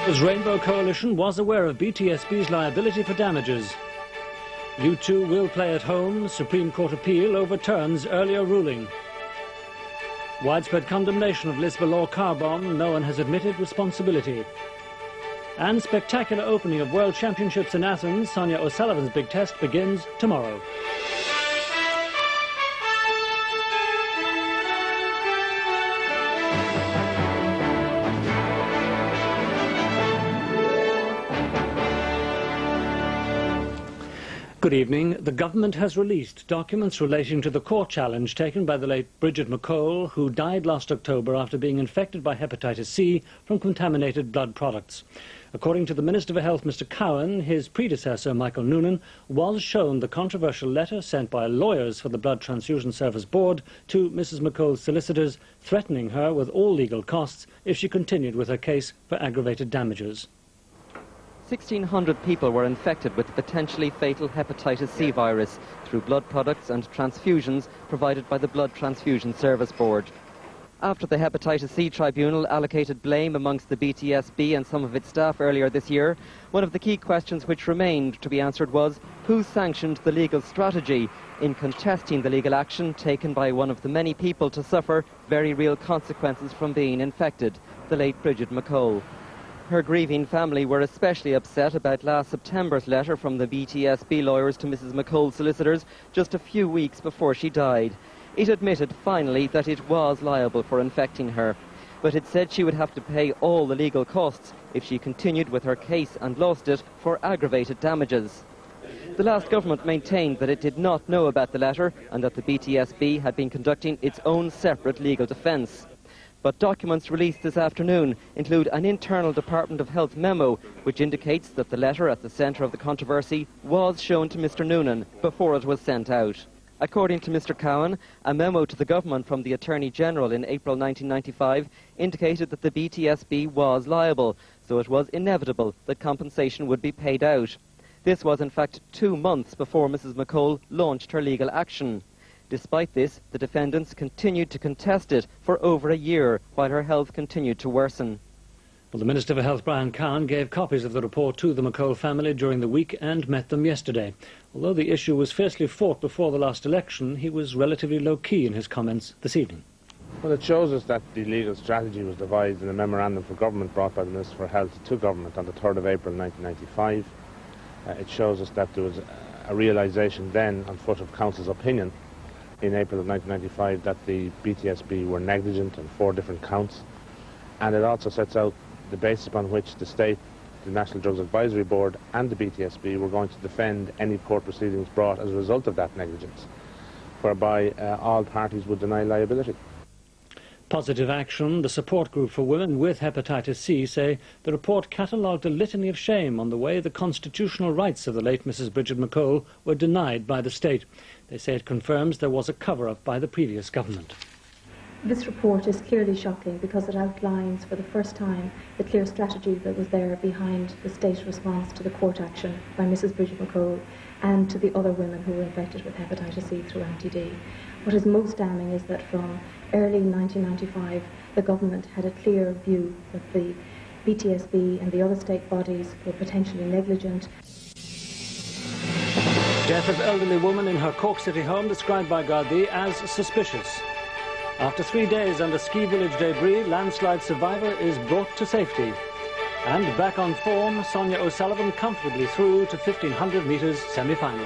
The Rainbow Coalition was aware of BTSB's liability for damages. U2 will play at home. Supreme Court appeal overturns earlier ruling. Widespread condemnation of Lisbon car bomb. No one has admitted responsibility. And spectacular opening of World Championships in Athens. Sonia O'Sullivan's big test begins tomorrow. Good evening. The government has released documents relating to the court challenge taken by the late Bridget McColl, who died last October after being infected by hepatitis C from contaminated blood products. According to the Minister for Health, Mr. Cowan, his predecessor, Michael Noonan, was shown the controversial letter sent by lawyers for the Blood Transfusion Service Board to Mrs. McColl's solicitors, threatening her with all legal costs if she continued with her case for aggravated damages. 1,600 people were infected with the potentially fatal hepatitis C virus through blood products and transfusions provided by the Blood Transfusion Service Board. After the Hepatitis C Tribunal allocated blame amongst the BTSB and some of its staff earlier this year, one of the key questions which remained to be answered was who sanctioned the legal strategy in contesting the legal action taken by one of the many people to suffer very real consequences from being infected, the late Bridget McColl. Her grieving family were especially upset about last September's letter from the BTSB lawyers to Mrs. McColl's solicitors just a few weeks before she died. It admitted finally that it was liable for infecting her, but it said she would have to pay all the legal costs if she continued with her case and lost it for aggravated damages. The last government maintained that it did not know about the letter and that the BTSB had been conducting its own separate legal defence. But documents released this afternoon include an internal Department of Health memo which indicates that the letter at the centre of the controversy was shown to Mr. Noonan before it was sent out. According to Mr. Cowan, a memo to the government from the Attorney General in April 1995 indicated that the BTSB was liable, so it was inevitable that compensation would be paid out. This was in fact 2 months before Mrs. McColl launched her legal action. Despite this, the defendants continued to contest it for over a year while her health continued to worsen. Well, the Minister for Health, Brian Cowan, gave copies of the report to the McColl family during the week and met them yesterday. Although the issue was fiercely fought before the last election, he was relatively low-key in his comments this evening. Well, it shows us that the legal strategy was devised in a memorandum for government brought by the Minister for Health to government on the 3rd of April 1995. It shows us that there was a realisation then on foot of Council's opinion in April of 1995 that the BTSB were negligent on 4 different counts, and it also sets out the basis upon which the state, the National Drugs Advisory Board and the BTSB were going to defend any court proceedings brought as a result of that negligence, whereby all parties would deny liability. Positive Action, the support group for women with hepatitis C, say the report catalogued a litany of shame on the way the constitutional rights of the late Mrs. Bridget McColl were denied by the state. They say it confirms there was a cover-up by the previous government. This report is clearly shocking because it outlines for the first time the clear strategy that was there behind the state response to the court action by Mrs. Bridget McColl and to the other women who were infected with hepatitis C through Anti-D. What is most damning is that from early 1995 the government had a clear view that the BTSB and the other state bodies were potentially negligent. Death of elderly woman in her Cork City home described by Gardaí as suspicious. After 3 days under ski village debris, landslide survivor is brought to safety. And back on form, Sonia O'Sullivan comfortably through to 1500 metres semi-final.